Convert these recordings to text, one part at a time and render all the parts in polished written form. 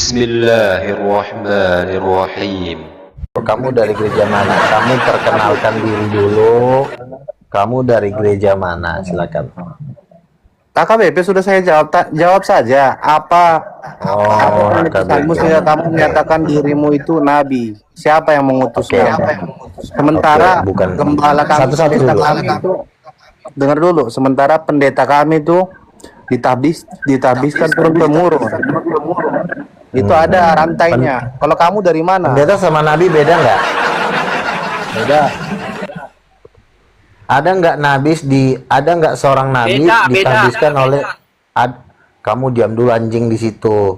Bismillahirrahmanirrahim. Kamu dari gereja mana? Kamu perkenalkan diri dulu. Kamu dari gereja mana? Silakan. KKBP sudah saya jawab, jawab saja. Apa kamu menyatakan dirimu itu nabi? Siapa yang mengutusmu? Sementara gembala kami itu, dengar dulu. Sementara pendeta kami itu ditabiskan turun temurun. Itu ada rantainya. Kalau kamu dari mana? Pendeta sama nabi beda nggak? Beda. Ada nggak seorang nabi ditabiskan oleh kamu diam dulu anjing di situ.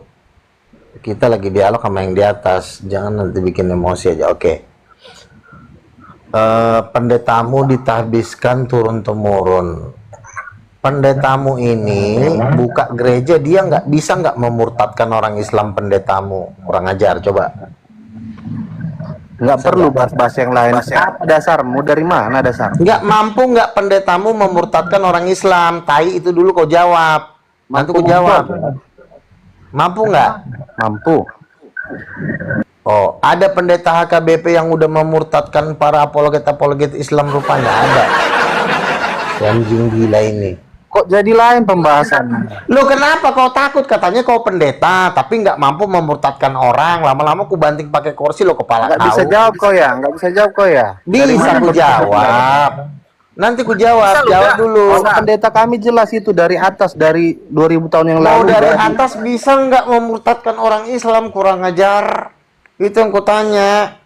Kita lagi dialog sama yang di atas. Jangan nanti bikin emosi aja. Oke. Pendetamu ditabiskan turun temurun. Pendetamu ini buka gereja, dia nggak memurtadkan orang Islam. Pendetamu kurang ajar, coba. Nggak perlu bahas yang lain. Apa dasarmu? Dari mana dasar? Nggak mampu nggak pendetamu memurtadkan orang Islam? Tai itu dulu kau jawab. Nanti kau jawab. Mampu nggak? Mampu. Oh, ada pendeta HKBP yang udah memurtadkan para apologet Islam rupanya ada. Anjing gila ini. Kok jadi lain pembahasannya? Lo kenapa kau takut? Katanya kau pendeta, tapi nggak mampu memurtadkan orang. Lama-lama ku banting pakai kursi lo kepala. Nggak bisa jawab kau ya? Nggak bisa jawab kau ya? Bisa ku jawab. Nanti ku jawab. Jawab dulu. Pendeta kami jelas itu dari atas, dari 2000 tahun yang lalu. Mau dari atas bisa nggak memurtadkan orang Islam? Kurang ajar. Itu yang ku tanya.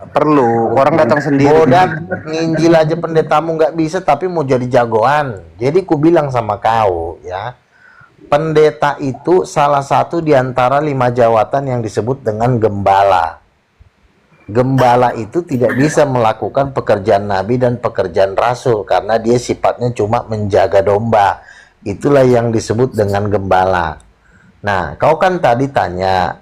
Perlu orang datang sendiri. Bodak nginjil aja pendetamu nggak bisa, tapi mau jadi jagoan. Jadi ku bilang sama kau ya, pendeta itu salah satu di antara 5 jawatan yang disebut dengan gembala. Gembala itu tidak bisa melakukan pekerjaan nabi dan pekerjaan rasul karena dia sifatnya cuma menjaga domba. Itulah yang disebut dengan gembala. Nah, kau kan tadi tanya,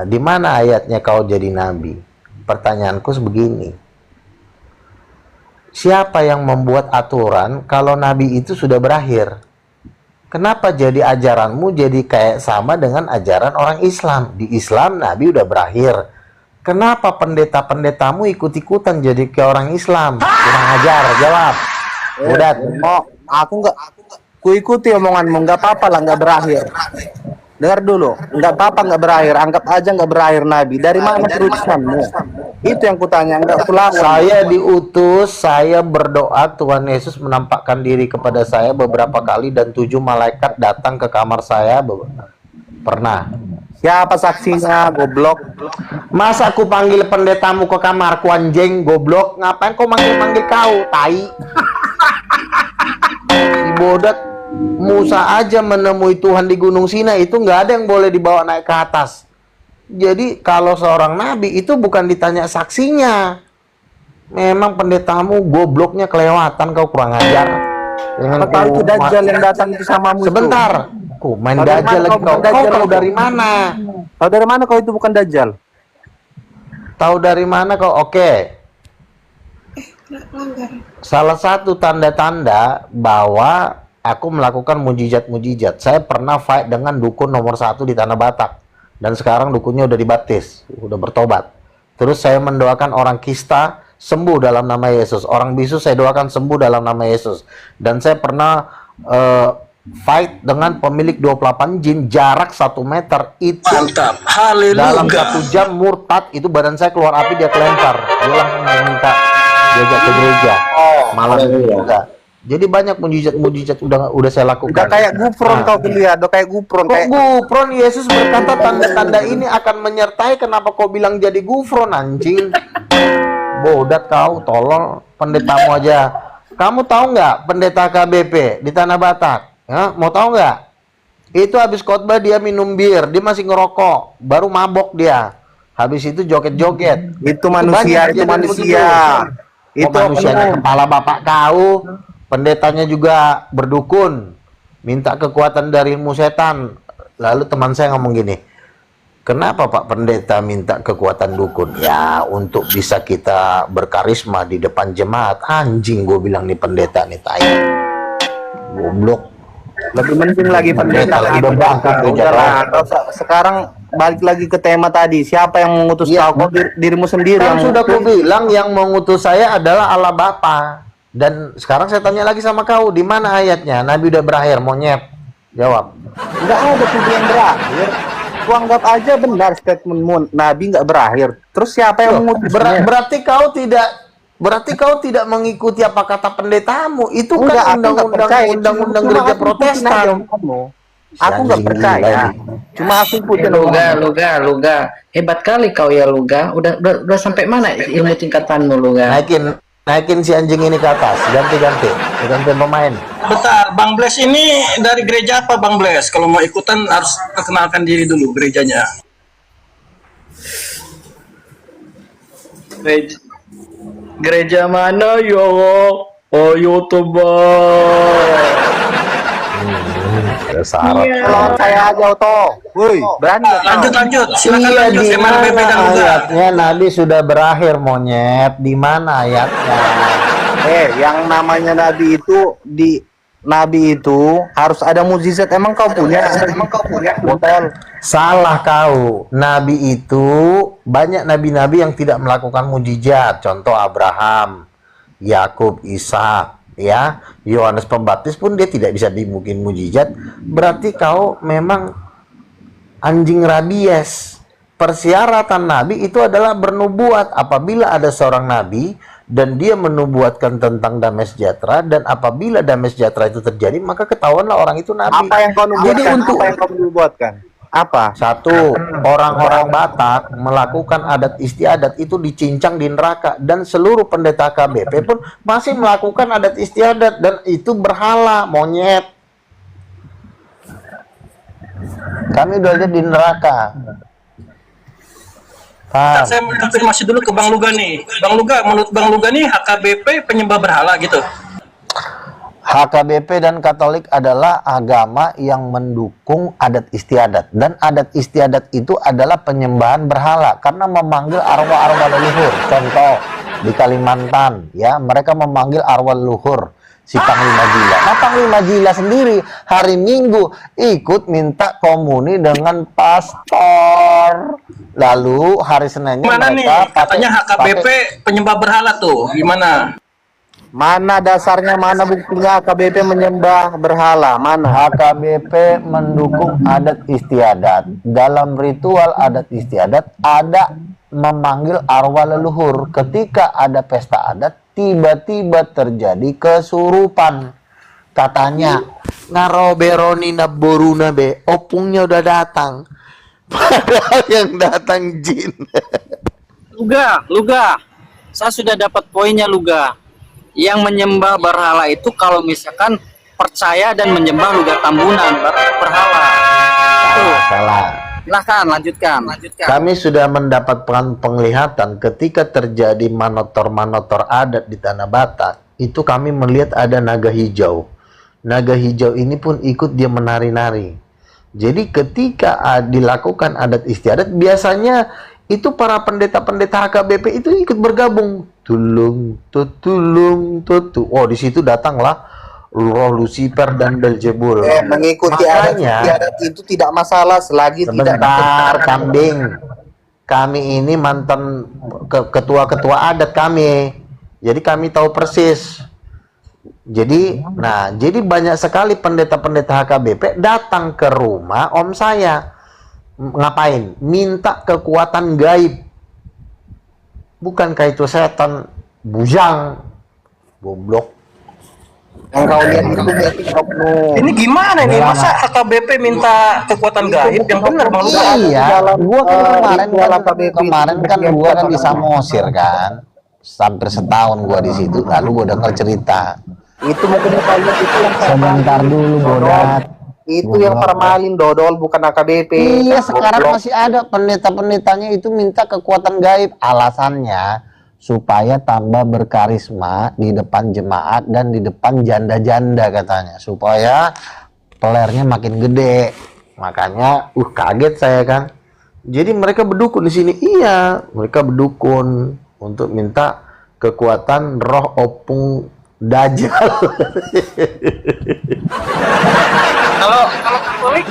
di mana ayatnya kau jadi nabi? Pertanyaanku begini, siapa yang membuat aturan kalau nabi itu sudah berakhir? Kenapa jadi ajaranmu jadi kayak sama dengan ajaran orang Islam? Di Islam nabi udah berakhir. Kenapa pendeta-pendetamu ikut-ikutan jadi kayak orang Islam? Kurang ajar, jawab. Udah. Oh, aku nggak ikuti omonganmu, nggak apa-apa lah nggak berakhir. Dengar dulu, nggak apa-apa nggak berakhir, anggap aja nggak berakhir nabi. Dari mana perutusanmu? Itu yang kutanya, nggak kulawan. Saya diutus, saya berdoa, Tuhan Yesus menampakkan diri kepada saya beberapa kali dan 7 malaikat datang ke kamar saya. Pernah. Siapa saksinya, goblok? Masa aku panggil pendetamu ke kamarku, anjing, goblok? Ngapain kau manggil-manggil kau, tai? Si bodak. Musa aja menemui Tuhan di Gunung Sinai, itu nggak ada yang boleh dibawa naik ke atas. Jadi kalau seorang nabi itu bukan ditanya saksinya. Memang pendetamu gobloknya kelewatan, kau kurang ajar. Apa itu Dajjal yang datang itu samamu? Sebentar, ku main Dajjal lagi kau. Kau tahu dari mana? Tahu dari mana kau itu bukan Dajjal? Tahu dari mana kau? Oke. Salah satu tanda-tanda bahwa aku melakukan mujizat-mujizat. Saya pernah fight dengan dukun nomor 1 di Tanah Batak. Dan sekarang dukunnya udah dibaptis, udah bertobat. Terus saya mendoakan orang kista sembuh dalam nama Yesus. Orang bisu saya doakan sembuh dalam nama Yesus. Dan saya pernah fight dengan pemilik 28 jin jarak 1 meter. Itu Mantap. Haleluya. dalam 1 jam murtad. Itu badan saya keluar api, dia kelempar. Dia langsung minta diajak ke gereja. Malam itu juga. Jadi banyak mujizat udah saya lakukan. Udah kayak Gufron kau lihat, udah kayak Gufron. Kok Gufron? Yesus berkata tanda-tanda ini akan menyertai. Kenapa kau bilang jadi Gufron, anjing? Bodat kau, tolol. Pendetamu aja. Kamu tahu nggak pendeta KBP di Tanah Batak? Ya, mau tahu nggak? Itu habis khotbah dia minum bir, dia masih ngerokok, baru mabok dia. Habis itu joget-joget. Itu manusia, itu manusia. Itu manusia kepala bapak kau. Pendetanya juga berdukun, minta kekuatan dari ilmu setan. Lalu teman saya ngomong gini, kenapa Pak Pendeta minta kekuatan dukun? Ya untuk bisa kita berkarisma di depan jemaat. Anjing, gue bilang nih pendeta nih, tai. Goblok. Lebih penting lagi pendeta lagi udahlah. Sekarang balik lagi ke tema tadi. Siapa yang mengutus Iya. kau? Kau dirimu sendiri Kan yang sudah mengutus. ku bilang yang mengutus saya adalah Allah Bapa. Dan sekarang saya tanya lagi sama kau, di mana ayatnya? Nabi udah berakhir, monyet. Jawab. Nggak ada tuh yang berakhir. Ku anggap aja benar statementmu. Nabi nggak berakhir. Terus siapa yang mengutusnya? Berarti kau tidak mengikuti apa kata pendetamu. Itu Enggak, kan aku nggak percaya. undang-undang Cuma gereja aku ikutin aja Protestan. omonganmu. Aku nggak Anjing percaya. gila. Cuma aku ikutin Luga, omonganmu. Luga. Hebat kali kau ya Luga. Udah sampai mana ilmu tingkatanmu Luga? Naikin si anjing ini ke atas. Ganti pemain. Bentar, Bang Bles ini dari gereja apa Bang Bles? Kalau mau ikutan harus perkenalkan diri dulu gerejanya. Gereja mana yo? Oh YouTuber. Syarat. Kalau saya aja toh. Woi, berani nggak kau? Lanjut, silakan Iya, lanjut. di Emang BB dan mana Luga. ayatnya Nabi sudah berakhir, monyet? Di mana ayatnya? Yang namanya Nabi itu harus ada mukjizat. Emang kau punya? Botol. Salah kau. Nabi itu banyak nabi-nabi yang tidak melakukan mujizat. Contoh Abraham, Yakub, Isa, ya. Yohanes Pembaptis pun dia tidak bisa dimungkin mujizat. Berarti kau memang anjing rabies. Persyaratan nabi itu adalah bernubuat. Apabila ada seorang nabi dan dia menubuatkan tentang damai sejahtera, dan apabila damai sejahtera itu terjadi, maka ketahuanlah orang itu nabi. Apa yang kau nubuatkan? Jadi untuk Apa yang kau nubuatkan? Apa? satu, orang-orang Batak melakukan adat istiadat itu dicincang di neraka, dan seluruh pendeta KBP pun masih melakukan adat istiadat, dan itu berhala, monyet. Kami udah ada di neraka. Paham? Saya mau konfirmasi dulu ke Bang Luga nih. Bang Luga, menurut Bang Luga nih HKBP penyembah berhala gitu. HKBP dan Katolik adalah agama yang mendukung adat istiadat, dan adat istiadat itu adalah penyembahan berhala karena memanggil arwah-arwah leluhur. Contoh di Kalimantan, ya, mereka memanggil arwah leluhur si Panglima Jila. Nah, Panglima Jila sendiri hari Minggu ikut minta komuni dengan pastor. Lalu hari Seninnya Gimana nih? mereka Katanya HKBP penyembah berhala tuh. Gimana? Mana dasarnya, mana buktinya KBP menyembah berhala? Mana? HKBP mendukung adat istiadat. Dalam ritual adat istiadat ada memanggil arwah leluhur. Ketika ada pesta adat, tiba-tiba terjadi kesurupan. Katanya, ngaroberoni naboruna be, opungnya udah datang. Padahal yang datang jin. Luga. Saya sudah dapat poinnya Luga. Yang menyembah berhala itu kalau misalkan percaya dan menyembah Luga Tambunan berhala. Salah. Silahkan lanjutkan. Kami sudah mendapatkan penglihatan ketika terjadi manotor-manotor adat di Tanah Batak. Itu kami melihat ada naga hijau. Naga hijau ini pun ikut dia menari-nari. Jadi ketika dilakukan adat istiadat, biasanya itu para pendeta-pendeta HKBP itu ikut bergabung. Tulung, tutu. Oh, di situ datanglah roh Lucifer dan Belzebul. Mengikuti adat istiadat itu tidak masalah selagi tidak Sebentar, kambing. Kami ini mantan ketua-ketua adat kami. Jadi kami tahu persis. Jadi banyak sekali pendeta-pendeta HKBP datang ke rumah om saya. Ngapain? Minta kekuatan gaib. Bukankah itu setan? Bujang. Goblok. yang kau lihat itu berarti oknum. Ini gimana nih? Masa HKBP minta kekuatan gaib? Yang benar Bang Luga. Iya, gua kan kemarin kan itu gua kan apa di Samosir kan. Hampir setahun gua di situ. Lalu gua dengar cerita. Itu mungkin kau lihat itu yang Sebentar dulu, Bodat. itu yang formalin dodol, bukan AKBP. Iya, sekarang masih ada pendeta-pendetanya itu minta kekuatan gaib. Alasannya supaya tambah berkarisma di depan jemaat dan di depan janda-janda katanya. Supaya pelernya makin gede. Makanya, kaget saya kan. Jadi mereka berdukun di sini. Iya, mereka berdukun untuk minta kekuatan roh opung Dajjal. Kalau Katolik,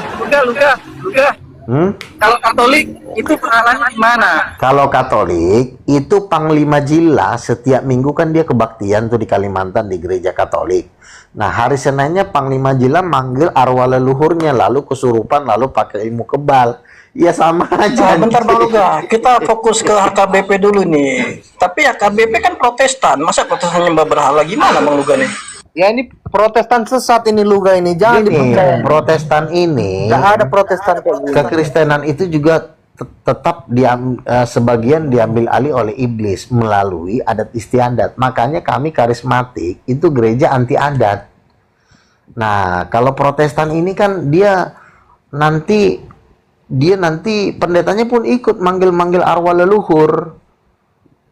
Luga. Kalau Katolik itu berhalanya di mana? Kalau Katolik itu Panglima Jila setiap minggu kan dia kebaktian tuh di Kalimantan di gereja Katolik. Nah hari Seninnya Panglima Jila manggil arwah leluhurnya lalu kesurupan lalu pakai ilmu kebal. Ya sama aja. Nah, bentar Bang Luga, kita fokus ke HKBP dulu nih. Tapi HKBP kan Protestan, masa Protestan nyembah berhala gimana Bang Luga nih? Ya ini Protestan sesat ini Luga ini. Jangan Gini, dipercaya. Protestan ini, Nggak ada Protestan kayak gini. kekristenan itu juga tetap sebagian diambil alih oleh iblis melalui adat istiadat. Makanya kami karismatik itu gereja anti adat. Nah, kalau Protestan ini kan dia nanti pendetanya pun ikut manggil-manggil arwah leluhur.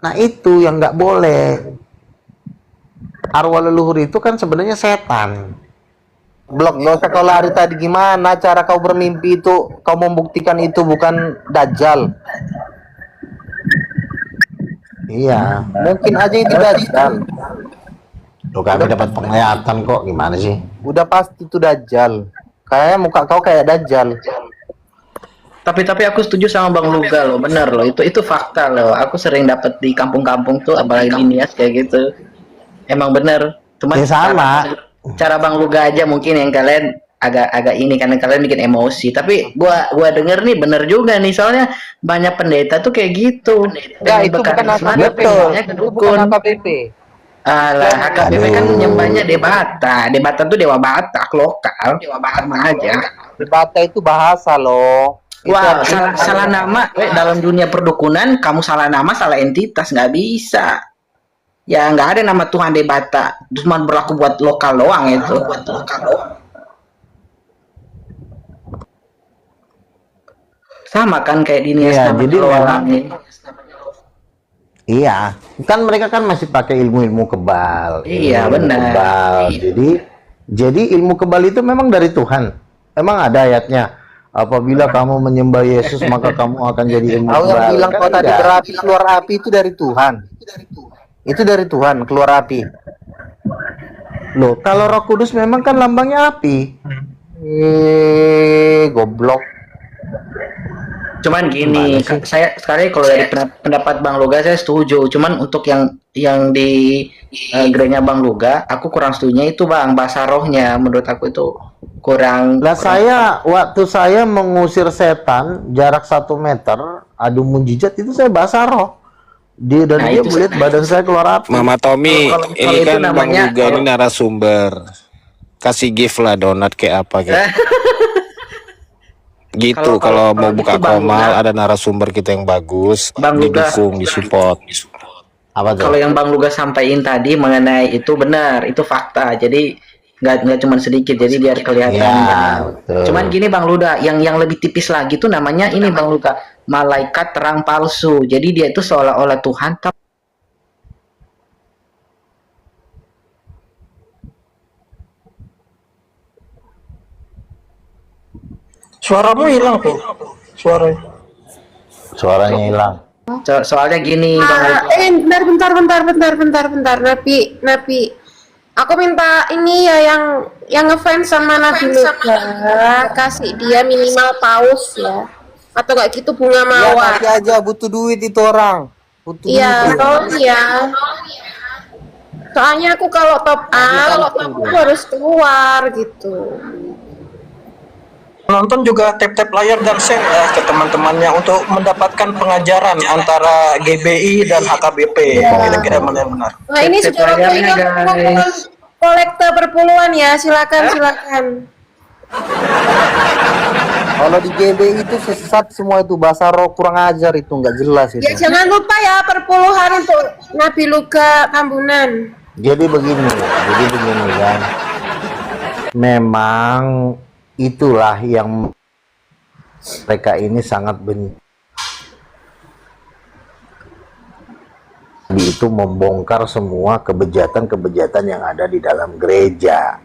Nah, itu yang nggak boleh. Arwah leluhur itu kan sebenarnya setan. Blok, nggak usah kau lari tadi. Gimana cara kau bermimpi itu? Kau membuktikan itu bukan Dajjal. Iya. Mungkin aja itu Dajjal. Loh, kami dapat penglihatan kok. Gimana sih? Udah pasti itu Dajjal. Kayaknya muka kau kayak Dajjal. Tapi aku setuju sama Bang Luga loh, bener loh. Itu fakta loh. Aku sering dapat di kampung-kampung tuh, apalagi di Nias kayak gitu. Emang bener. Cuman Ya sama. cara Bang Luga aja mungkin yang kalian agak ini karena kalian bikin emosi. Tapi gua denger nih bener juga nih, soalnya banyak pendeta tuh kayak gitu. Ya itu bukan HKBP. Itu bukan HKBP. Alah, HKBP kan Aduh. nyembahnya Debata. Debata tuh dewa Batak lokal, dewa Batak sama aja. Debata itu bahasa loh. Wah, Itu salah nama dalam dunia perdukunan, kamu salah nama, salah entitas, nggak bisa. Ya nggak ada nama Tuhan Debata, cuma berlaku buat lokal doang itu. Sama kan kayak di Nias Iya, nama jadi Jawa memang nih. Iya, kan mereka kan masih pakai ilmu-ilmu kebal. Iya, Ilmu-ilmu benar. kebal. Jadi ilmu kebal itu memang dari Tuhan. Memang ada ayatnya. Apabila kamu menyembah Yesus maka kamu akan jadi ilmu Kau kebal. yang bilang Kan kau tadi enggak. berapi keluar api itu dari Tuhan. Itu dari Tuhan keluar api. Loh, kalau Roh Kudus memang kan lambangnya api. Goblok. Cuman gini, saya sekali kalau dari pendapat Bang Luga saya setuju. Cuman untuk yang di gerenya Bang Luga, aku kurang setuju itu Bang, bahasa rohnya menurut aku itu kurang. Lah saya waktu saya mengusir setan jarak 1 meter adu mujizat itu saya bahasa roh. Dia Nah, dia itu melihat badan saya keluar api. Mama Tommy, Kalau ini itu kan Bang namanya- Luga ini narasumber. Kasih gift lah donat kayak apa kayak. Gitu kalau mau kalau buka itu Bang komal Luga- ada narasumber kita yang bagus, Bang Luga- didukung, disupport. Apa tuh? Kalau yang Bang Luga sampaikan tadi mengenai itu benar, itu fakta. Jadi nggak cuma sedikit, jadi biar kelihatan. Ya, betul. Cuman gini Bang Luga, yang lebih tipis lagi tuh namanya ini Bang Luga, malaikat terang palsu. Jadi dia itu seolah-olah Tuhan. Suaramu hilang tuh. Suaranya. Suaranya hilang. Soalnya gini Bang Luga. Bentar. Nabi. Aku minta ini ya yang ngefans sama Nabi Luga, kasih dia minimal paus ya. Atau kayak gitu bunga Ya mawar. kasih aja, butuh duit itu orang. Butuh Iya, duit. tolong ya. Soalnya aku kalau top up aku harus keluar gitu. Penonton juga tap-tap layar dan share ya ke teman-temannya untuk mendapatkan pengajaran antara GBI dan HKBP. Kira-kira mana yang benar? Nah ini Tap-tap sudah layarnya, waktunya guys. kolektor berpuluhan ya, silakan. Kalau di GB itu sesat semua itu bahasa roh kurang ajar itu nggak jelas itu. Ya jangan lupa ya perpuluhan untuk Nabi Luga Tambunan. Jadi begini kan. Memang itulah yang mereka ini sangat benci. Itu membongkar semua kebejatan-kebejatan yang ada di dalam gereja.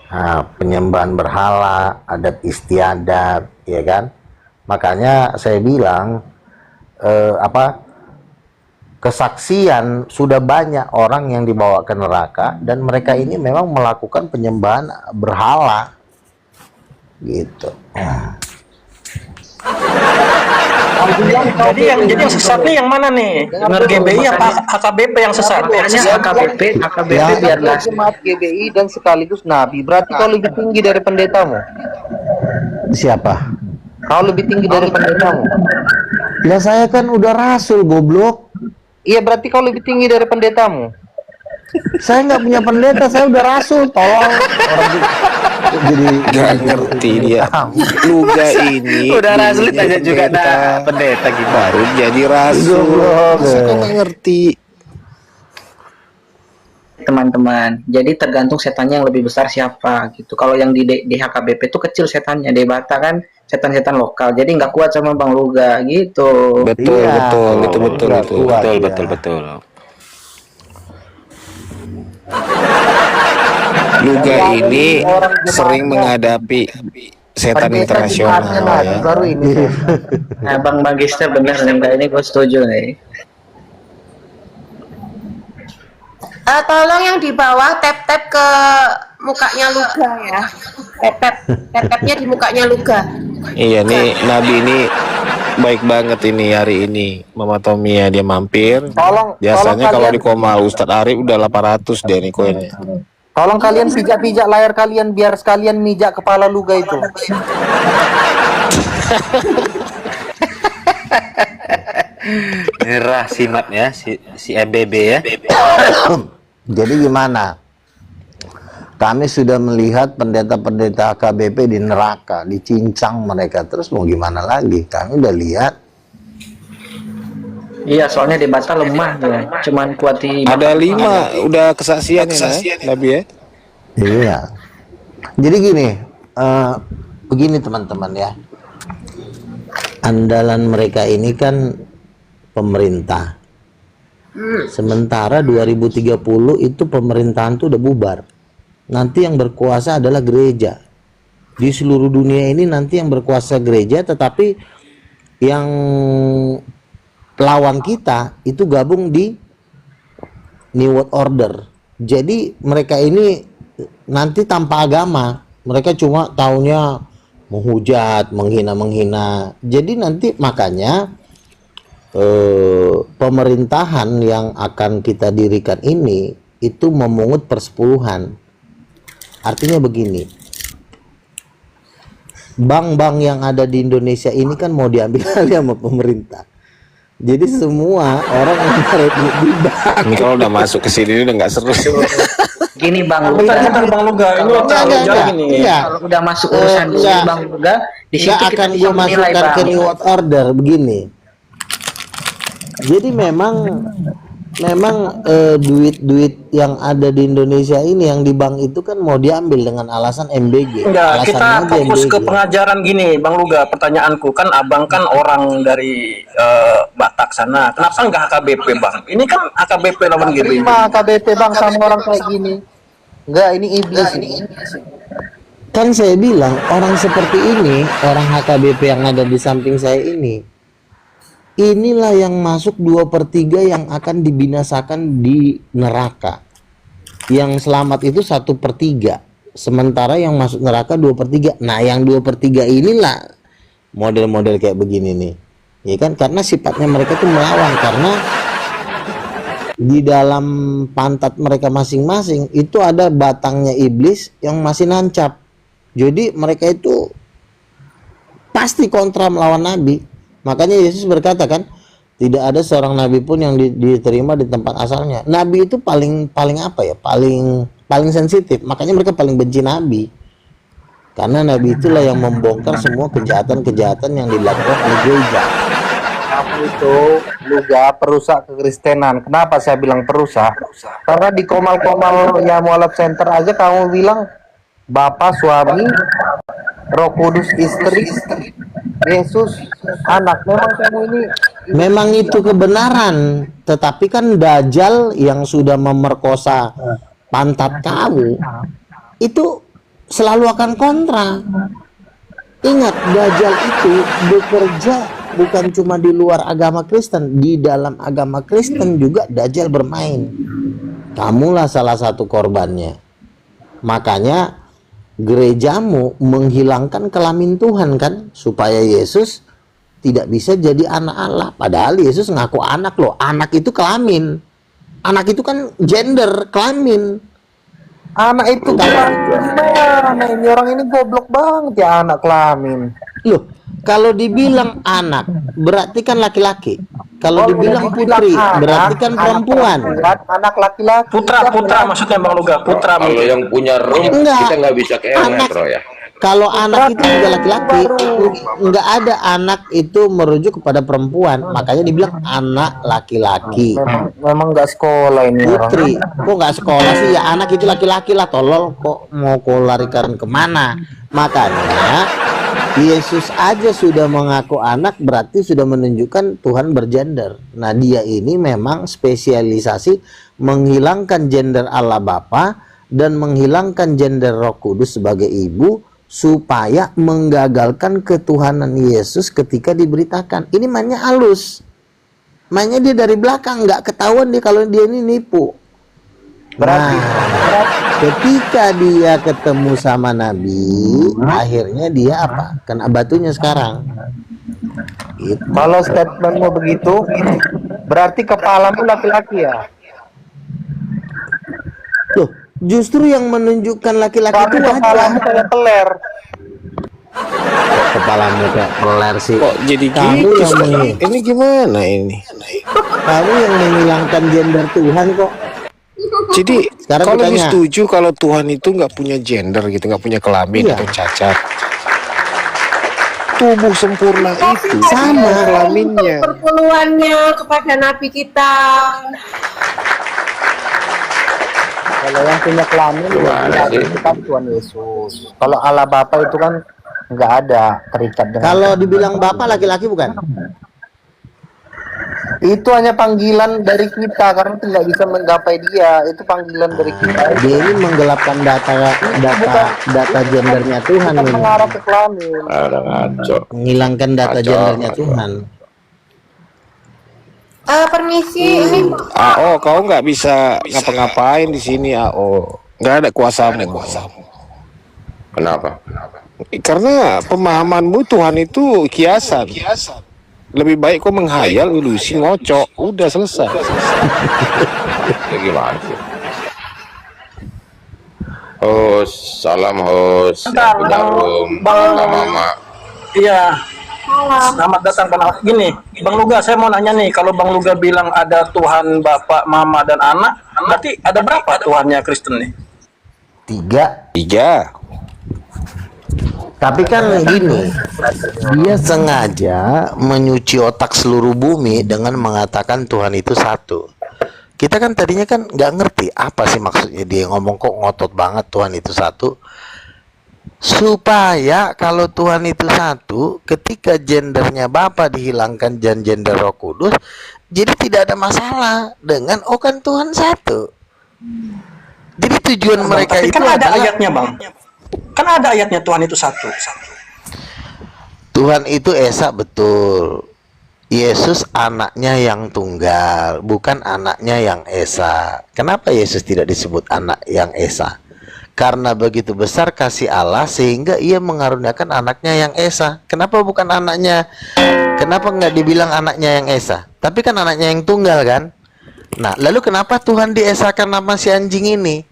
Nah, penyembahan berhala, adat istiadat, ya kan? Makanya saya bilang kesaksian sudah banyak orang yang dibawa ke neraka dan mereka ini memang melakukan penyembahan berhala gitu. Jadi yang sesat nih yang mana nih? GBI apa HKBP yang sesat? Biasanya HKBP biarlah jemaat GBI dan sekaligus nabi. Berarti kau lebih tinggi dari pendetamu. Siapa? Kau lebih tinggi dari pendetamu. Ya saya kan udah rasul, goblok. Iya, berarti kau lebih tinggi dari pendetamu. Saya nggak punya pendeta, saya udah rasul. Tolong. Jadi Gak ngerti dia. Luga ini Udah rasul dulunya aja juga ada pendeta gitu. baru jadi rasul. Masa kau nggak ngerti? teman-teman. Jadi tergantung setannya yang lebih besar siapa gitu. Kalau yang di HKBP itu kecil setannya, di Bata kan setan-setan lokal. Jadi nggak kuat sama Bang Luga gitu. Betul, Iya. betul, itu betul, Nggak itu kuat, betul, iya. betul, betul. Luga ini sering menghadapi setan internasional ya. Baru ini. Nah, Bang Magister benar nih, ini gue setuju nih. Tolong yang di bawah tap-tap ke mukanya Luga ya. Tap-tapnya di mukanya Luga. Iya nih, Nabi ini baik banget ini hari ini. Mama Tomia dia mampir. Biasanya kalau di Komal Ustadz Arif udah 800 dia nih koinnya. Tolong kalian pijak-pijak layar kalian biar sekalian mijak kepala Luga itu. Merah simatnya si MBB ya. Jadi gimana? Kami sudah melihat pendeta-pendeta HKBP di neraka, dicincang mereka. Terus mau gimana lagi? Kami udah lihat. Iya, soalnya di Bata lemah ya. Cuman kuat di Ada 5 udah kesaksian ya, Nabi ya. Iya. Jadi gini, begini teman-teman ya. Andalan mereka ini kan pemerintah. Sementara 2030 itu pemerintahan tuh udah bubar. Nanti yang berkuasa adalah gereja. Di seluruh dunia ini nanti yang berkuasa gereja, tetapi yang lawan kita itu gabung di New World Order. Jadi mereka ini nanti tanpa agama. Mereka cuma taunya menghujat, menghina-menghina. Jadi nanti makanya pemerintahan yang akan kita dirikan ini itu memungut persepuluhan. Artinya begini, bank-bank yang ada di Indonesia ini kan mau diambil alih sama pemerintah. Jadi semua orang yang naruh duit di bank. Ini kalau udah masuk ke sini udah nggak seru. gini Bang Luga. Bentar Bang Luga, ini terlalu jauh ini. Iya. Kalau udah masuk urusan di sini Bang Luga, di situ Nggak kita akan bisa gue menilai masukkan ke Bang. New World Order begini. Jadi memang duit-duit yang ada di Indonesia ini yang di bank itu kan mau diambil dengan alasan MBG. Enggak, kita Alasannya aja fokus ke MBG. pengajaran gini, Bang Luga. Pertanyaanku kan, abang kan orang dari Batak sana. Kenapa nggak HKBP, Bang? Ini kan HKBP lawan GBI. Terima KBP bang sama orang kayak gini. Enggak, ini iblis ini. Kan saya bilang orang seperti ini, orang HKBP yang ada di samping saya ini, inilah yang masuk 2/3 yang akan dibinasakan di neraka. Yang selamat itu 1/3. Sementara yang masuk neraka 2/3. Nah, yang 2/3 inilah model-model kayak begini nih. Ya kan, karena sifatnya mereka tuh melawan, karena di dalam pantat mereka masing-masing itu ada batangnya iblis yang masih nancap. Jadi mereka itu pasti kontra melawan Nabi. Makanya Yesus berkata kan, tidak ada seorang nabi pun yang diterima di tempat asalnya. Nabi itu paling apa ya? Paling sensitif. Makanya mereka paling benci nabi. Karena nabi itulah yang membongkar semua kejahatan-kejahatan yang dilakukan oleh gereja. Kamu itu Luga perusak kekristenan. Kenapa saya bilang perusak? Karena di Komal-Komal ya Mualaf Center aja kamu bilang Bapak suami, Roh Kudus istri, Yesus anak. Memang kamu ini Memang itu kebenaran, tetapi kan Dajjal yang sudah memerkosa pantat kamu itu selalu akan kontra. Ingat, Dajjal itu bekerja bukan cuma di luar agama Kristen, di dalam agama Kristen juga Dajjal bermain. Kamulah salah satu korbannya. Makanya gerejamu menghilangkan kelamin Tuhan kan, supaya Yesus tidak bisa jadi anak Allah. Padahal Yesus ngaku anak loh. Anak itu kelamin. Anak itu kan gender, kelamin. Anak itu gimana? Ini orang ini goblok banget ya, anak kelamin. Loh, kalau dibilang anak berarti kan laki-laki. Kalau dibilang putri berarti kan perempuan. Anak laki-laki. Putra maksudnya Bang Luga, putra. Kalau yang punya room kita nggak bisa keemet, Bro ya. Kalau anak itu juga laki-laki, nggak ada anak itu merujuk kepada perempuan, makanya dibilang anak laki-laki. Memang nggak sekolah ini Putri, kok nggak sekolah sih? Ya anak itu laki-laki lah, tolol. Kok mau kau larikan kemana? Makanya Yesus aja sudah mengaku anak, berarti sudah menunjukkan Tuhan bergender. Nah, dia ini memang spesialisasi menghilangkan gender Allah Bapa dan menghilangkan gender Roh Kudus sebagai ibu, supaya menggagalkan ketuhanan Yesus ketika diberitakan. Ini mainnya halus, mainnya dia dari belakang, nggak ketahuan dia kalau dia ini nipu. Berarti ketika dia ketemu sama Nabi, akhirnya dia apa? Kena batunya sekarang. Gitu. Kalau statementmu begitu, berarti kepalamu laki-laki ya? Loh, justru yang menunjukkan laki-laki itu wajah. Kepalamu kayak peler. Kepalamu kayak peler sih. Kok jadi kamu gitu? yang Ini gimana ini? Kamu yang menghilangkan gender Tuhan kok. Jadi Sekarang kalau kutanya, setuju kalau Tuhan itu nggak punya gender gitu, nggak punya kelamin Iya. atau cacat, tubuh sempurna itu sama kelaminnya. Perpuluhannya kepada Nabi kita. Kalau yang punya kelamin itu kan Tuhan Yesus. Kalau Allah Bapa itu kan nggak ada terikat dengan. kalau dibilang bapak laki-laki bukan? Itu hanya panggilan dari kita karena tidak bisa menggapai dia. Itu panggilan dari kita. Dia ini menggelapkan data gendernya Tuhan ini. Mengarah ke kelamin. Ada ngaco. Menghilangkan data Ngaco, gendernya ngaco. Tuhan. Permisi, ini AO, kau nggak bisa ngapa-ngapain di sini, AO. Nggak ada kuasamu. Kenapa? Karena pemahamanmu Tuhan itu kiasan. Lebih baik kau menghayal, ilusi, ngocok, udah selesai. Ya gimana sih? Host, salam host. Yang punya room, Kak Mama. Iya. Selamat datang Bang. Gini, Bang Luga, saya mau nanya nih, kalau Bang Luga bilang ada Tuhan Bapak, Mama, dan Anak, berarti ada berapa Tuhannya Kristen nih? 3. Tapi kan gini, dia sengaja menyuci otak seluruh bumi dengan mengatakan Tuhan itu satu. Kita kan tadinya kan nggak ngerti apa sih maksudnya dia ngomong kok ngotot banget Tuhan itu satu. Supaya kalau Tuhan itu satu, ketika gendernya Bapa dihilangkan dan gender Roh Kudus, jadi tidak ada masalah dengan oh kan Tuhan satu. Jadi tujuan mereka Tapi itu kan ada adalah ayatnya Bang. Kan ada ayatnya Tuhan itu satu. Tuhan itu Esa betul. Yesus anaknya yang tunggal, bukan anaknya yang Esa. Kenapa Yesus tidak disebut anak yang Esa? Karena begitu besar kasih Allah sehingga ia mengaruniakan anaknya yang Esa. Kenapa bukan anaknya? Kenapa nggak dibilang anaknya yang Esa? Tapi kan anaknya yang tunggal kan? Nah, lalu kenapa Tuhan diesakan nama si anjing ini?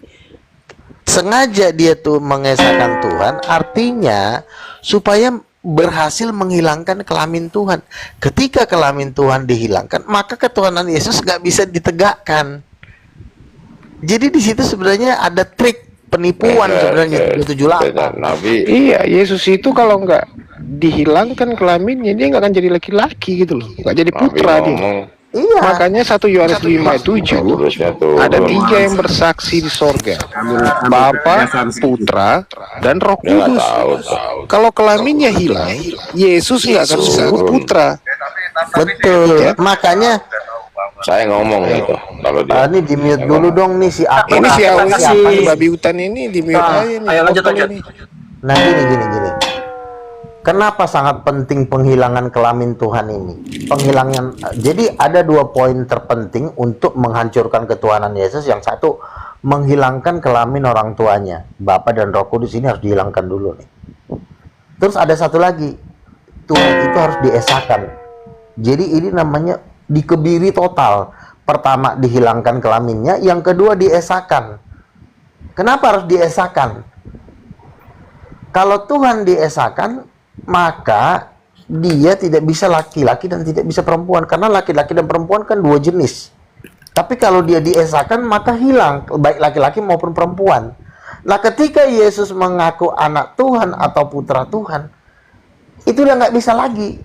Sengaja dia tuh mengesahkan Tuhan, artinya supaya berhasil menghilangkan kelamin Tuhan. Ketika kelamin Tuhan dihilangkan, maka ketuhanan Yesus nggak bisa ditegakkan. Jadi di situ sebenarnya ada trik penipuan sebenarnya 78. Nabi. Iya, Yesus itu kalau nggak dihilangkan kelaminnya, dia nggak akan jadi laki-laki gitu loh, nggak jadi putra dia. Iya. Makanya 1 Yohanes 5:7 ada 3 yang bersaksi di sorga, Bapa, Putra, dan Roh Kudus. Kalau kelaminnya hilang, Yesus nggak akan disebut putra. Betul. Makanya Saya ngomong itu kalau dia. ini di mute dulu dong nih si Ako. Ini si Terima Aung kasih. si babi hutan ini di mute aja nih. Ayo lanjut. Nah gini. Kenapa sangat penting penghilangan kelamin Tuhan ini? Jadi ada 2 poin terpenting untuk menghancurkan ketuhanan Yesus. Yang satu, menghilangkan kelamin orang tuanya. Bapa dan Roh Kudus ini harus dihilangkan dulu nih. Terus ada satu lagi, Tuhan itu harus diesakan. Jadi ini namanya dikebiri total. Pertama dihilangkan kelaminnya, yang kedua diesakan. Kenapa harus diesakan? Kalau Tuhan diesakan, maka dia tidak bisa laki-laki dan tidak bisa perempuan, karena laki-laki dan perempuan kan dua jenis. Tapi kalau dia diesakan, maka hilang baik laki-laki maupun perempuan. Nah, ketika Yesus mengaku anak Tuhan atau putra Tuhan, itu udah nggak bisa lagi.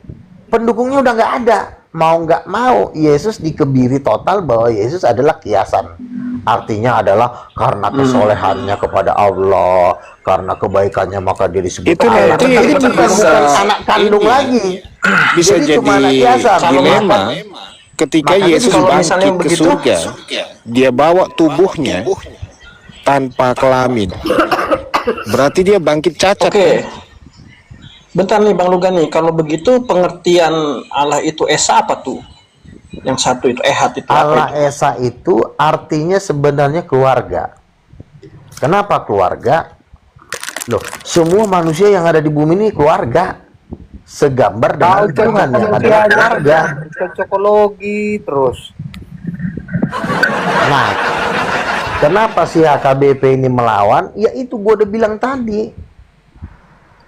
Pendukungnya udah nggak ada. Mau nggak mau, Yesus dikebiri total bahwa Yesus adalah kiasan. Artinya adalah karena kesolehannya kepada Allah, karena kebaikannya maka dia disebut Itu Allah. nanti Jadi bukan bisa anak kandung ini, lagi. bisa Jadi jadi cuma anak kiasan. dilema ketika Makanya Yesus kalau misalnya bangkit ke begitu, surga, dia bawa tubuhnya tanpa kelamin. Berarti dia bangkit cacat. Oke. Bentar nih Bang Luga nih, kalau begitu pengertian Allah itu Esa apa tuh? Yang satu itu Ehad itu Allah apa itu? Esa itu artinya sebenarnya keluarga. Kenapa keluarga? Loh, semua manusia yang ada di bumi ini keluarga. Segambar dengan Tuhan yang adalah keluarga. Cocokologi terus. Nah, kenapa si HKBP ini melawan? Ya itu gue udah bilang tadi.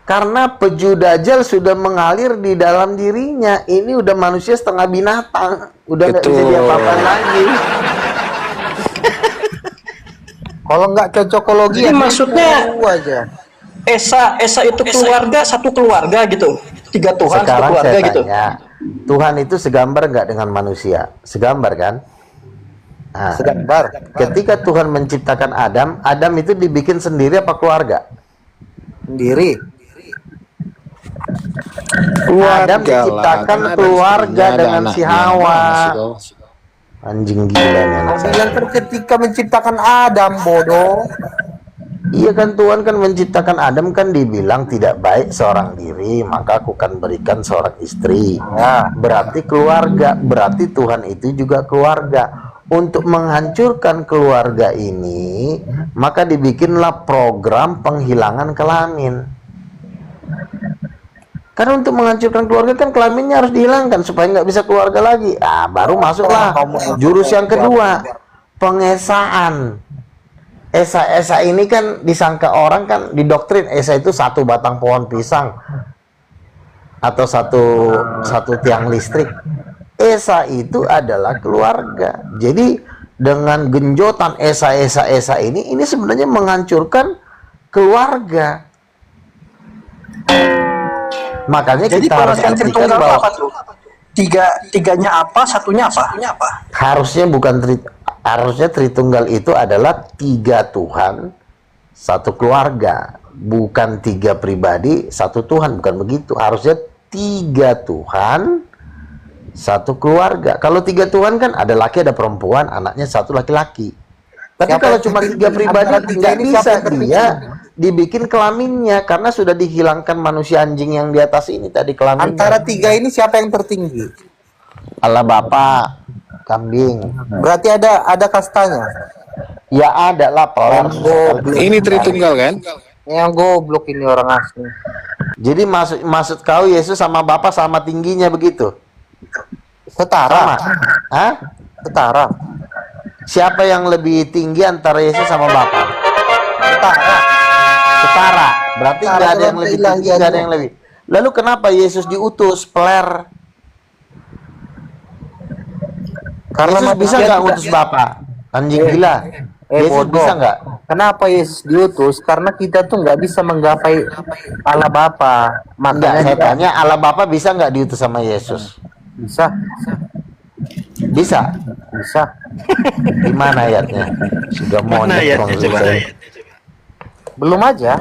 Karena peju Dajjal sudah mengalir di dalam dirinya. Ini udah manusia setengah binatang. Udah nggak bisa diapa-apain lagi. Kalau nggak cocokologi, Jadi maksudnya aja. Esa itu keluarga, satu keluarga gitu. Tiga Tuhan, satu Sekarang keluarga saya gitu. tanya, Tuhan itu segambar nggak dengan manusia? Segambar kan? Nah, Segambar. ketika Tuhan menciptakan Adam, Adam itu dibikin sendiri apa keluarga? Sendiri. Adam diciptakan keluarga dengan si Hawa. Anjing gila nih anak saya. Bilang kan ketika menciptakan Adam, bodoh. Iya kan, Tuhan kan menciptakan Adam kan dibilang tidak baik seorang diri, maka aku akan berikan seorang istri. Nah, berarti keluarga, berarti Tuhan itu juga keluarga. Untuk menghancurkan keluarga ini, maka dibikinlah program penghilangan kelamin. Karena untuk menghancurkan keluarga kan kelaminnya harus dihilangkan supaya nggak bisa keluarga lagi. Ah, baru masuklah jurus yang kedua, pengesaan. Esa ini kan disangka orang kan didoktrin Esa itu satu batang pohon pisang atau satu tiang listrik. Esa itu adalah keluarga. Jadi dengan genjotan Esa ini sebenarnya menghancurkan keluarga. Makanya Jadi kita harus pengertian artikan Tritunggal bahwa apa tuh? Tiganya apa, satunya apa? harusnya harusnya Tritunggal itu adalah tiga Tuhan, satu keluarga, bukan tiga pribadi, satu Tuhan, bukan begitu. Harusnya tiga Tuhan, satu keluarga. Kalau tiga Tuhan kan ada laki, ada perempuan, anaknya satu laki-laki. Tapi kalau cuma tiga pribadi, nggak bisa dia dibikin kelaminnya karena sudah dihilangkan manusia anjing yang di atas ini tadi kelaminnya. Antara tiga ini siapa yang tertinggi? Allah Bapa, kambing. Berarti ada kastanya. Ya ada lah, peler. Ini Tritunggal kan? Yang goblok ini orang asli. Jadi maksud kau Yesus sama Bapa sama tingginya begitu? Setara. Sama? Hah? Setara. Siapa yang lebih tinggi antara Yesus sama Bapa? Setara. Setara. Berarti Setara nggak ada yang dalam lebih tinggi, keilahian. nggak ada yang lebih. Lalu kenapa Yesus diutus, peler? Karena Yesus bisa manusia nggak tidak- ngutus Bapa? Anjing gila. Yesus bodoh. bisa nggak? Kenapa Yesus diutus? Karena kita tuh nggak bisa menggapai Allah Bapa. Enggak, Makanya saya kita tanya Allah Bapa bisa nggak diutus sama Yesus? bisa, Bisa. bisa. Di mana ayatnya? Sudah mau Mana ayatnya nyetong coba? selesai. Belum aja.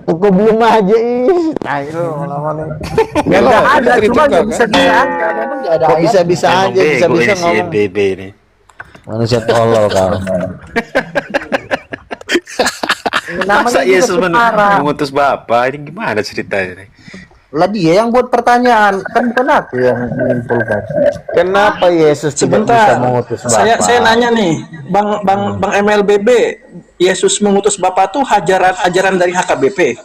Kok belum aja ih. Nah, itu lama-lama. Nggak ada, cuma Tritunggal nggak kan? bisa bisa aja. Memang nggak ada Kok ayat. bisa-bisa Emang aja, bego bisa-bisa ini si ngomong. MBB ini. Manusia tolol kau. Namanya Masa juga Yesus setara. mengutus Bapa? Ini gimana ceritanya? Lah dia yang buat pertanyaan, kan bukan aku yang menyimpulkan. Kenapa Yesus tidak bisa Sebentar, mengutus Bapa? saya nanya nih, Bang MLBB, Yesus mengutus Bapa tuh ajaran dari HKBP.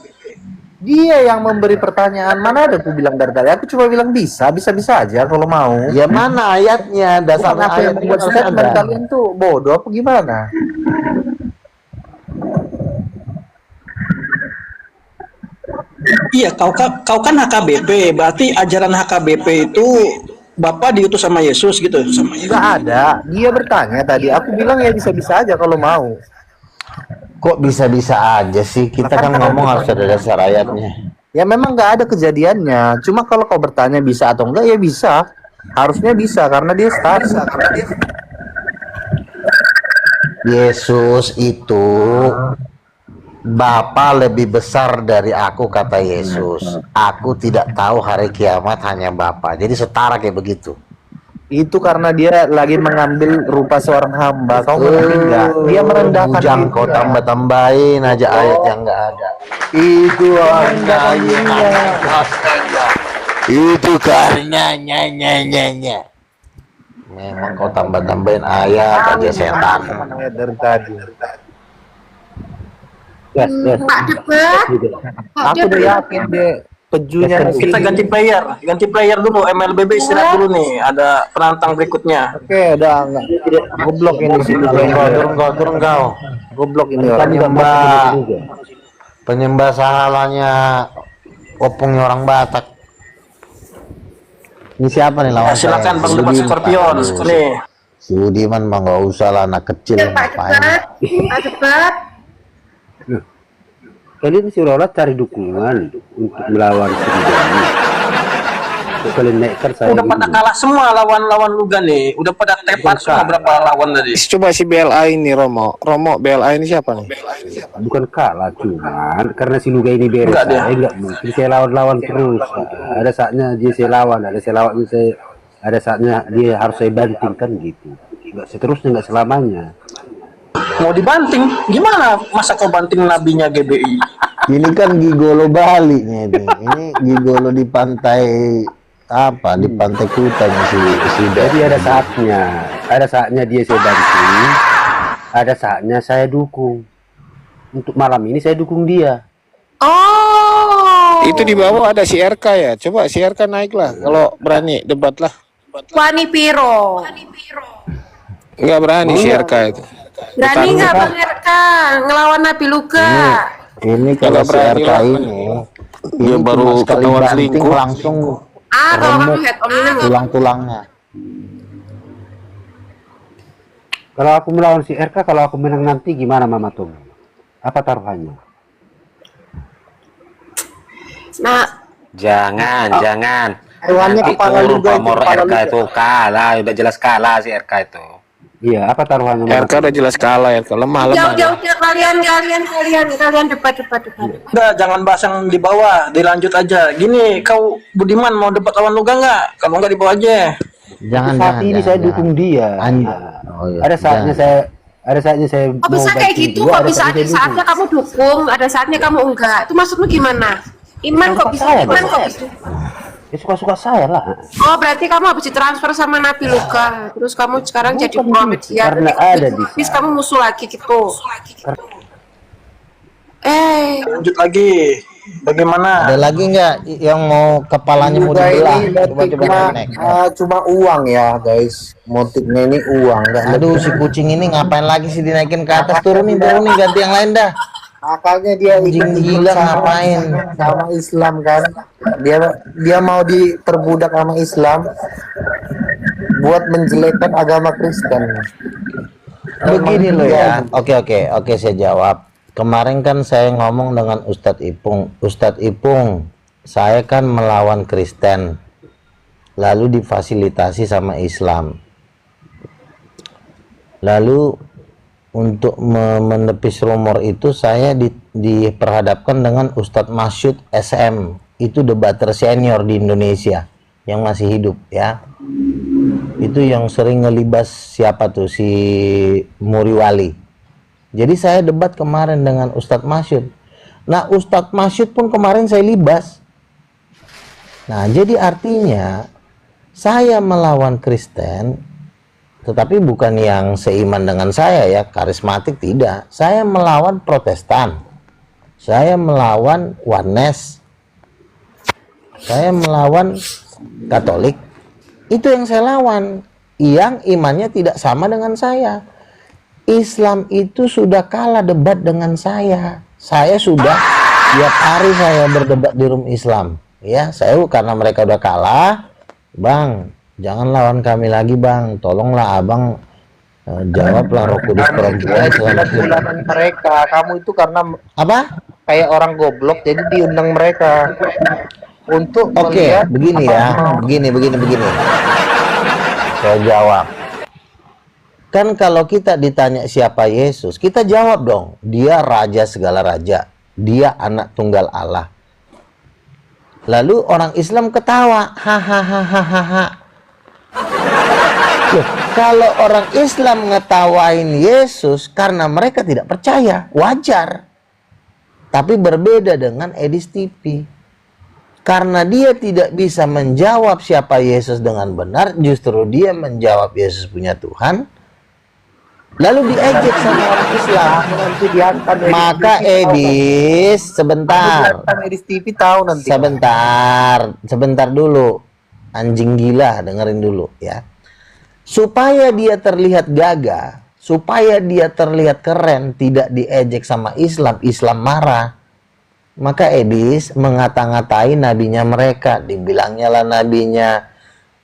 Dia yang memberi pertanyaan. Mana ada aku bilang dari tadi? Aku cuma bilang bisa aja kalau mau. Ya mana ayatnya? Dasar Bukan aku yang ayatnya membuat harus statement, ada. kalian tuh bodoh apa gimana? Iya, kau kan HKBP, berarti ajaran HKBP itu Bapak diutus sama Yesus gitu. Enggak ada. Dia bertanya tadi. Aku bilang ya bisa aja kalau mau. Kok bisa-bisa aja sih? Kita kan ngomong harus ada dasar ayatnya. Ya memang nggak ada kejadiannya. Cuma kalau kau bertanya bisa atau enggak ya bisa. Harusnya bisa karena dia start. Yesus itu Bapa lebih besar dari aku, kata Yesus. Aku tidak tahu hari kiamat, hanya Bapa. Jadi setara kayak begitu. Itu karena dia lagi mengambil rupa seorang hamba. Kau ngerti nggak? Dia merendahkan Bujang, diri. kau tambah-tambahin aja ayat yang nggak ada. Itu itu karena nya. Memang kau tambah-tambahin ayat aja setan. Ayat dari tadi. Pak debat. Pak Aku udah debat. yakin dia pejunya. Kita ganti player dulu. MLBB istirahat dulu nih. Ada penantang berikutnya. Oke, udah enggak. Goblok ini sih. Turun kau. Goblok ini orang. Penyembah sahalanya opungnya orang Batak. Ini siapa nih lawan Ya, silakan saya? Bang Debat Scorpion. Nih. Si Budiman mah nggak usah lah, anak kecil Ya, Pak ngapain. debat. Pak debat. Kalian seolah-olah cari dukungan untuk melawan Sriwijaya. Kok kalian naikkan saya Udah pada kalah semua lawan-lawan Luga nih. Udah pada tepat semua berapa lawan tadi. Coba si BLA ini Romo BLA ini siapa nih? bukan kalah, cuman karena si Luga ini beres. Enggak dia. Saya enggak mungkin saya lawan terus. Ada saatnya dia saya lawan, ada saatnya dia harus saya bantingkan gitu. Enggak seterusnya, enggak selamanya. Mau dibanting? Gimana masa kau banting nabinya GBI? Ini kan gigolo Bali nih ini. Ini gigolo di pantai apa? Di pantai Kuta si Jadi ada saatnya dia saya banting, ada saatnya saya dukung. Untuk malam ini saya dukung dia. Oh. Itu di bawah ada si RK ya. Coba si RK naik lah. Kalau berani debat lah. Wani Piro. Nggak berani si RK itu. Berani nggak Bang RK ngelawan Nabi Luga? Ini kalau si RK ini Dia baru sekali ketahuan banting selingkuh. langsung Kalau kamu head on ini tulang-tulangnya. Kalau aku melawan si RK, kalau aku menang nanti gimana Mama Tom? Apa taruhannya? Nah, Jangan. Taruhannya Nanti kepala turun Luga itu, pamor kepala RK Luga. itu kalah, udah jelas kalah si RK itu. Iya, apa taruhannya Mama RK udah jelas kalah RK. Lemah. jauh kalian debat. Udah, jangan bahas yang di bawah, dilanjut aja. Gini, kau Budiman mau debat lawan Luga nggak? Kalau nggak di bawah aja. Jangan. Saat ini saya dukung dia. Oh, iya. Ada saatnya saya Kok bisa kayak gitu? Kok bisa ada saatnya kamu dukung, ada saatnya kamu enggak? Itu maksudmu gimana? Iman kok bisa? Ya suka-suka saya lah. Oh, berarti kamu habis ditransfer sama Nabi Luga. Terus kamu sekarang jadi Muhammadiyah. Karena ada di Terus kamu musuh lagi gitu. Lanjut lagi. Bagaimana? Ada lagi nggak yang mau kepalanya mau Luga dibelah? ini Coba naik. cuma uang ya guys. Motifnya ini uang. Nggak Aduh, si kucing ini ngapain lagi sih dinaikin ke atas? Turunin, ganti yang lain dah. akalnya dia Anjing gila ngapain? sama Islam kan. Dia mau diperbudak sama Islam buat menjelekkan agama Kristen. Begini loh ya. Oke, saya jawab. Kemarin kan saya ngomong dengan Ustadz Ipung, saya kan melawan Kristen, lalu difasilitasi sama Islam. Lalu untuk menepis rumor itu saya diperhadapkan dengan Ustadz Masyud SM, itu debater senior di Indonesia yang masih hidup ya. Itu yang sering ngelibas siapa tuh, si Muriwali. Jadi saya debat kemarin dengan Ustadz Masyud. Nah, Ustadz Masyud pun kemarin saya libas. Nah, jadi artinya saya melawan Kristen, tetapi bukan yang seiman dengan saya ya, karismatik tidak. Saya melawan Protestan. Saya melawan Oneness. Saya melawan Katolik. Itu yang saya lawan. Yang imannya tidak sama dengan saya. Islam itu sudah kalah debat dengan saya. Saya sudah tiap hari saya berdebat di room Islam. Ya, saya karena mereka udah kalah. Bang, jangan lawan kami lagi, Bang. Tolonglah Abang jawablah Roh Kudus perempuan Bulanan mereka, kamu itu karena apa? kayak orang goblok, jadi diundang mereka untuk melihat begini ya, begini. Saya jawab. Kan kalau kita ditanya siapa Yesus, kita jawab dong. Dia raja segala raja. Dia anak tunggal Allah. Lalu orang Islam ketawa, hahaha. Loh, kalau orang Islam ngetawain Yesus karena mereka tidak percaya, wajar. Tapi berbeda dengan Edis TV. Karena dia tidak bisa menjawab siapa Yesus dengan benar, justru dia menjawab Yesus punya Tuhan, lalu diejek sama orang Islam. Maka Edis, sebentar. Edis TV tahu nanti. Sebentar dulu. Anjing gila, dengerin dulu ya. Supaya dia terlihat gagah, supaya dia terlihat keren, tidak diejek sama Islam, Islam marah. Maka Edis mengata-ngatai nabinya mereka, dibilangnya lah nabinya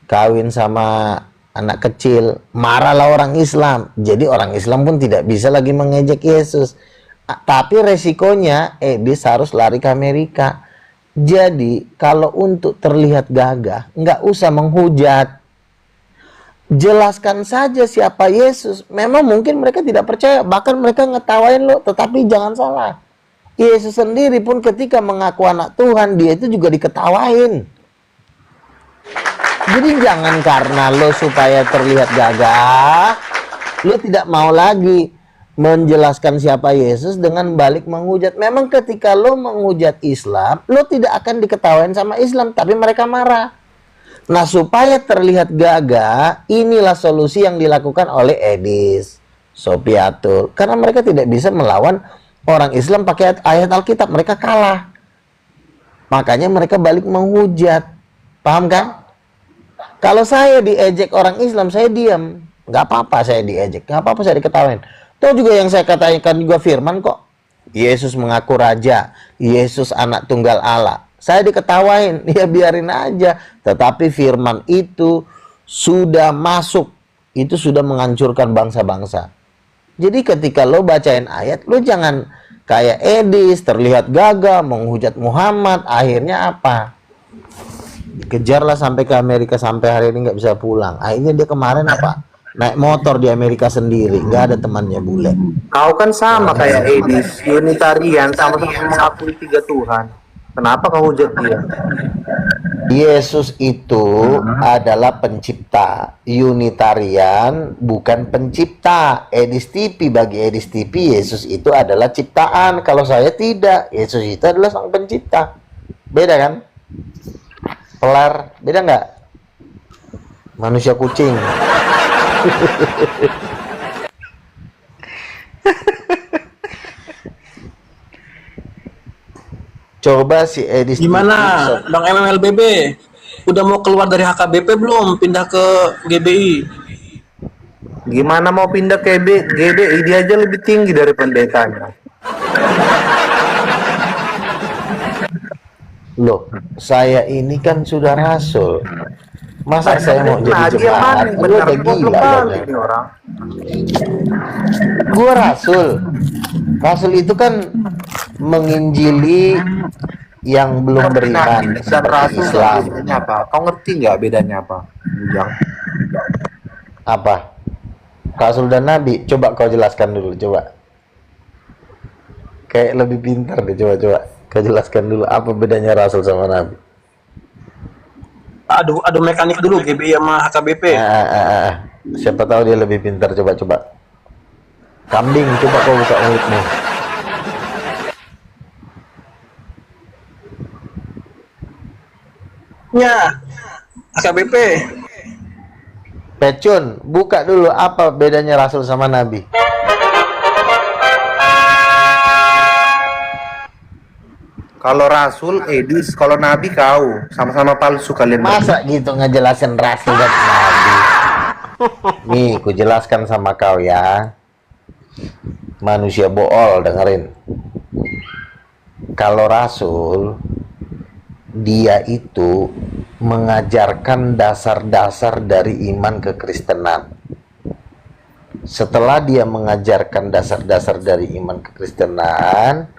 kawin sama anak kecil, marahlah orang Islam. Jadi orang Islam pun tidak bisa lagi mengejek Yesus. Tapi resikonya Edis harus lari ke Amerika. Jadi kalau untuk terlihat gagah, nggak usah menghujat. Jelaskan saja siapa Yesus. Memang mungkin mereka tidak percaya, bahkan mereka ngetawain lo, tetapi jangan salah. Yesus sendiri pun ketika mengaku anak Tuhan, dia itu juga diketawain. Jadi jangan karena lo supaya terlihat gagah, lo tidak mau lagi menjelaskan siapa Yesus dengan balik menghujat. Memang ketika lo menghujat Islam, lo tidak akan diketawain sama Islam, tapi mereka marah. Nah, supaya terlihat gagah, inilah solusi yang dilakukan oleh Edis, Sopiatul. Karena mereka tidak bisa melawan orang Islam pakai ayat Alkitab, mereka kalah. Makanya mereka balik menghujat. Paham kan? Kalau saya diejek orang Islam, saya diam. Nggak apa-apa saya diejek, nggak apa-apa saya diketawain. Itu juga yang saya katakan juga firman kok. Yesus mengaku raja, Yesus anak tunggal Allah. Saya diketawain, ya biarin aja. Tetapi firman itu sudah masuk, itu sudah menghancurkan bangsa-bangsa. Jadi ketika lo bacain ayat, lo jangan kayak Edis, terlihat gagah, menghujat Muhammad. Akhirnya apa? Dikejarlah sampai ke Amerika, sampai hari ini nggak bisa pulang. Akhirnya dia kemarin apa? Naik motor di Amerika sendiri, nggak ada temannya bule. Kau kan sama kayak Edis, Unitarian, sama-sama mengakui 3 Tuhan. Kenapa kau hujat dia? Yesus itu adalah pencipta. Unitarian bukan pencipta. Edis TV, bagi Edis TV, Yesus itu adalah ciptaan. Kalau saya tidak, Yesus itu adalah sang pencipta. Beda kan? Pelar, beda nggak? Manusia kucing. Coba si Edis Gimana, Bang MMLBB? Udah mau keluar dari HKBP belum? Pindah ke GBI? Gimana mau pindah ke GBI? Dia aja lebih tinggi dari pendetanya. Loh, saya ini kan sudah rasul. Masa saya mau jadi jemaat? Gue udah gila orang. Gue rasul. Rasul itu kan menginjili yang belum beriman seperti Islam. Bedanya apa? Kau ngerti nggak bedanya apa? Bujang. Apa? Rasul dan Nabi. Coba kau jelaskan dulu, coba. Kayak lebih pintar deh, coba. Kau jelaskan dulu apa bedanya Rasul sama Nabi. Aduh mekanik dulu GBI sama HKBP. Siapa tahu dia lebih pintar, coba. Kambing, coba kau buka mulutmu. Ya, HKBP. Pecun, buka dulu apa bedanya Rasul sama Nabi. Kalau rasul Edis, kalau nabi kau, sama-sama palsu kalian. Masa gitu ngejelasin rasul dan nabi? Nih, ku jelaskan sama kau ya. Manusia bool, dengerin. Kalau rasul, dia itu mengajarkan dasar-dasar dari iman kekristenan. Setelah dia mengajarkan dasar-dasar dari iman kekristenan,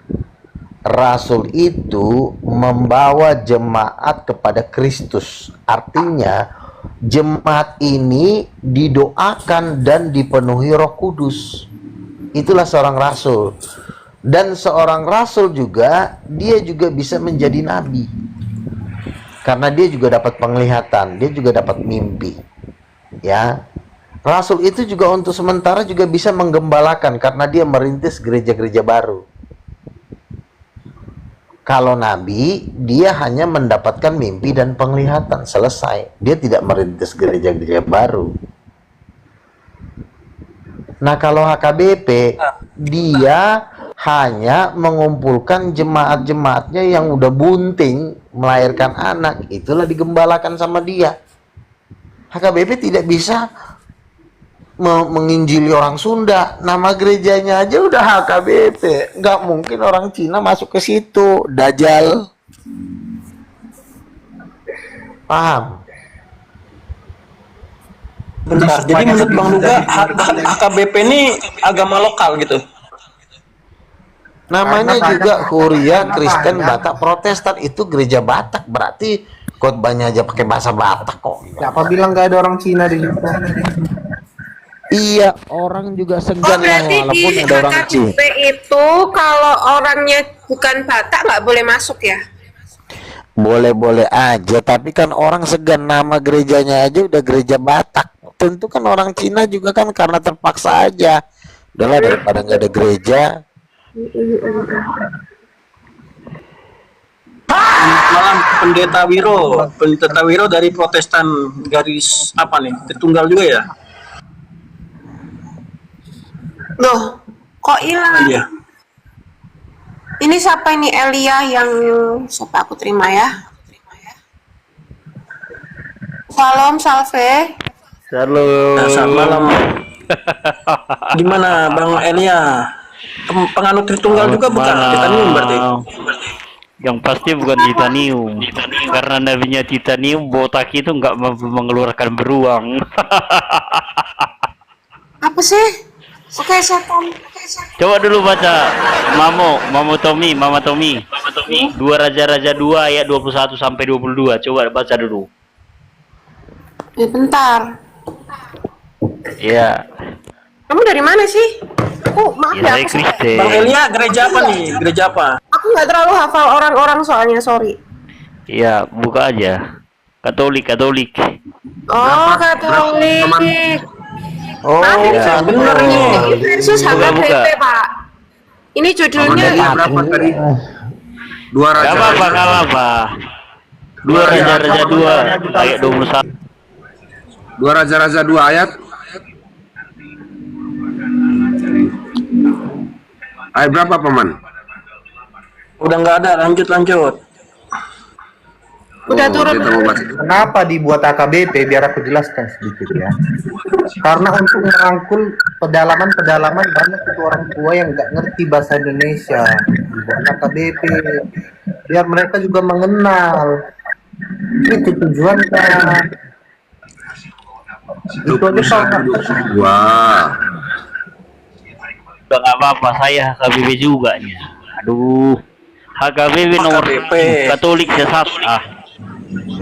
Rasul itu membawa jemaat kepada Kristus. Artinya, jemaat ini didoakan dan dipenuhi Roh Kudus. Itulah seorang rasul. Dan seorang rasul juga, dia juga bisa menjadi nabi. Karena dia juga dapat penglihatan, dia juga dapat mimpi. Ya. Rasul itu juga untuk sementara juga bisa menggembalakan karena dia merintis gereja-gereja baru. Kalau nabi, dia hanya mendapatkan mimpi dan penglihatan, selesai. Dia tidak merintis gereja-gereja baru. Nah, kalau HKBP, dia hanya mengumpulkan jemaat-jemaatnya yang udah bunting, melahirkan anak. Itulah digembalakan sama dia. HKBP tidak bisa menginjili orang Sunda. Nama gerejanya aja udah HKBP. Nggak mungkin orang Cina masuk ke situ. Dajjal. Paham? Bentar, jadi menurut Bang Luga HKBP ini agama lokal gitu? Namanya juga Huria, Kristen, Batak, Protestan. Itu gereja Batak, berarti khotbahnya aja pakai bahasa Batak kok. Siapa bilang nggak ada orang Cina di situ? Iya, orang juga segan berarti walaupun di ada orang Cina. HKBP itu kalau orangnya bukan Batak nggak boleh masuk ya? Boleh-boleh aja, tapi kan orang segan, nama gerejanya aja udah gereja Batak. Tentu kan orang Cina juga kan karena terpaksa aja. Udahlah daripada nggak ada gereja. Malam Pendeta Wiro dari Protestan garis apa nih? Tertunggal juga ya? Loh, kok hilang? Iya. Ini siapa ini Elia yang siapa aku terima ya? Salam, Salve. Nah, selamat malam. Gimana Bang Elia? Penganut Tritunggal juga bukan? Titanium berarti? Yang pasti bukan titanium, karena nabinya titanium botak itu nggak mampu mengeluarkan beruang. Apa sih? Oke, setan. Coba dulu baca Mama Tommy. Dua Raja-Raja 2 ayat 21 sampai 22. Coba baca dulu. Ya, bentar. Ya. Kamu dari mana sih? Maaf ya, Saya Kristen. Bang Elia gereja apa nih? Gereja apa? aku nggak terlalu hafal orang-orang soalnya, sorry. Iya, buka aja. Katolik. Oh, Katolik. Oh, Maaf, ini ya, bener ini versus Buka. HKBP, Pak. Ini judulnya Berapa tadi? Dua Gak raja. apa-apa, gak apa-apa. Dua Raja-Raja 2 ayat 21. Dua raja-raja 2 ayat. Ayat berapa paman? Udah nggak ada, lanjut. udah turun. Kenapa dibuat AKBP? Biar aku jelaskan sedikit ya. Karena untuk merangkul pedalaman banyak itu orang tua yang nggak ngerti bahasa Indonesia. Dibuat AKBP biar mereka juga mengenal. Itu tujuannya. Itu aja Wah, Udah gak apa-apa, saya HKBP juga nih. Aduh, HKBP nomor HKBP. Katolik sesat.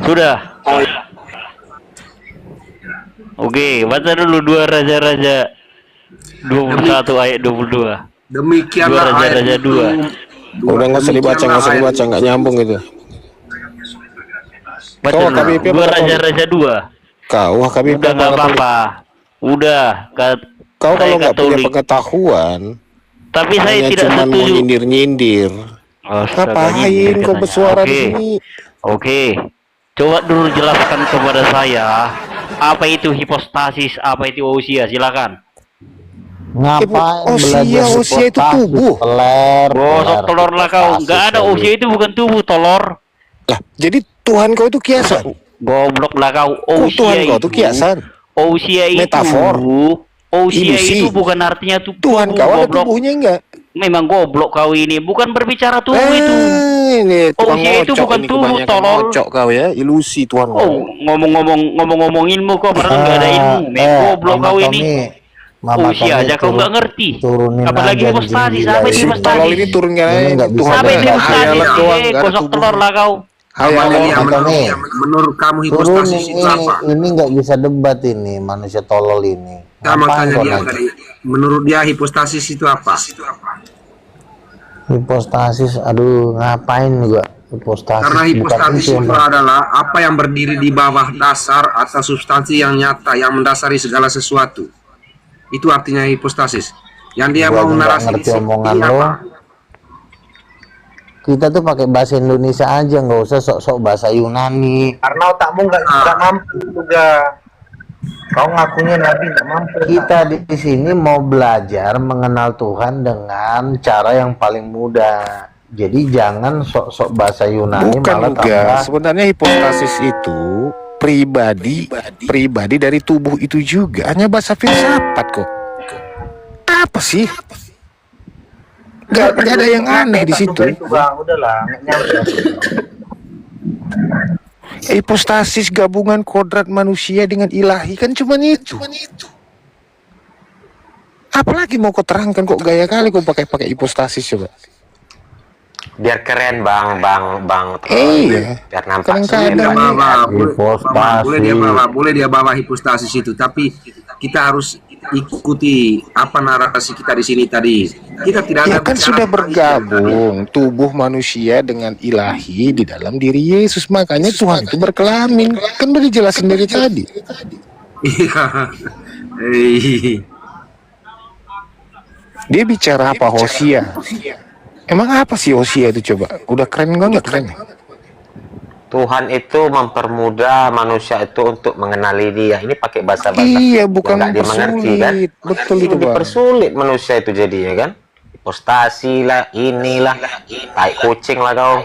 Sudah. Oke, baca dulu Dua Raja-Raja 21 ayat 22. demikianlah Dua Raja-Raja 2. Udah nggak usah dibaca, nggak nyambung itu. Baca Oh, dulu. HKBP Dua apa? Raja-Raja 2. Kau HKBP Udah nggak apa-apa. Udah. Kau kalau saya nggak punya Katolik. pengetahuan, Tapi saya hanya tidak cuman mau setuju. nyindir-nyindir. Astaga, Ngapain nyindir kau katanya. bersuara di Oke. sini? Oke. Coba dulu jelaskan kepada saya apa itu hipostasis, apa itu ousia, silakan. Ngapain Osia itu tubuh. Gosok telur lah kau. Nggak ada Osia itu bukan tubuh, telur. Lah, jadi Tuhan kau itu kiasan. Goblok lah kau. Tuhan kau itu kiasan. Osia itu metafor. Osia Ilusi. itu bukan artinya tubuh. Tuhan kau ada goblok. tubuhnya enggak? Memang goblok kau ini, bukan berbicara tubuh itu. Ini tukang Osia itu ngocok bukan ini, tubuh, kebanyakan tolol. ngocok kau ya, ilusi Tuhan Oh, kau. ngomong-ngomong ilmu kau padahal nggak ada ilmu. Goblok Mama kau Tommy, ini. Mama Usia Tommy aja kau nggak ngerti. turunin Apalagi aja hipostasi, anjing sampai gila Si ini. hipostasi. tolol ini turunkan Ini aja nggak bisa Tuhan. Sampai dengar. hipostasi, Hayalan doang, nggak ada gosok telur lah kau. Hayalan. Mama Tommy, Menurut kamu hipostasis itu apa? ini nggak bisa debat ini manusia tolol ini. Sama Ngapain tanya kau dia nanya? tadi. Menurut dia hipostasis itu apa? Hipostasis, aduh ngapain juga hipostasis? Karena hipostasis Bukan itu adalah apa yang berdiri di bawah dasar atau substansi yang nyata yang mendasari segala sesuatu. Itu artinya hipostasis. Yang dia Gua mau nggak narasi ngerti di sini omongan apa? lo. Kita tuh pakai bahasa Indonesia aja, nggak usah sok-sok bahasa Yunani. Karena otakmu nggak mampu juga. Kau ngakunya Nabi nggak mampu. Kita di sini mau belajar mengenal Tuhan dengan cara yang paling mudah. Jadi jangan sok-sok bahasa Yunani Bukan malah juga. tambah. Sebenarnya hipostasis itu pribadi dari tubuh itu juga. Hanya bahasa filsafat kok. Apa sih? Gak ada yang aneh di situ. Bang, udahlah, nggak nyampe. Hipostasis gabungan kodrat manusia dengan ilahi kan cuma itu. Apalagi mau kau terangkan kok gaya kali kau pakai hipostasis coba. Biar keren bang. Iya. Biar nampak Kadang-kadang Dia bawa, Hipostasis. boleh dia bawa hipostasis itu, tapi kita harus ikuti apa narasi kita di sini tadi. Kita tidak Ya ada kan bicara sudah tentang bergabung tubuh manusia dengan ilahi di dalam diri Yesus. Makanya Tuhan itu berkelamin. Kan udah dijelasin dari tadi. Iya. Eh, Dia bicara apa Hosea? Emang apa sih Hosea itu coba? Udah keren banget keren. Tuhan itu mempermudah manusia itu untuk mengenali dia. Ini pakai bahasa Iya, bukan nggak dimengerti kan? mempersulit. Betul itu, Bang. Dipersulit manusia itu jadinya kan? Hipostasi lah, inilah, tai kucing lah kau.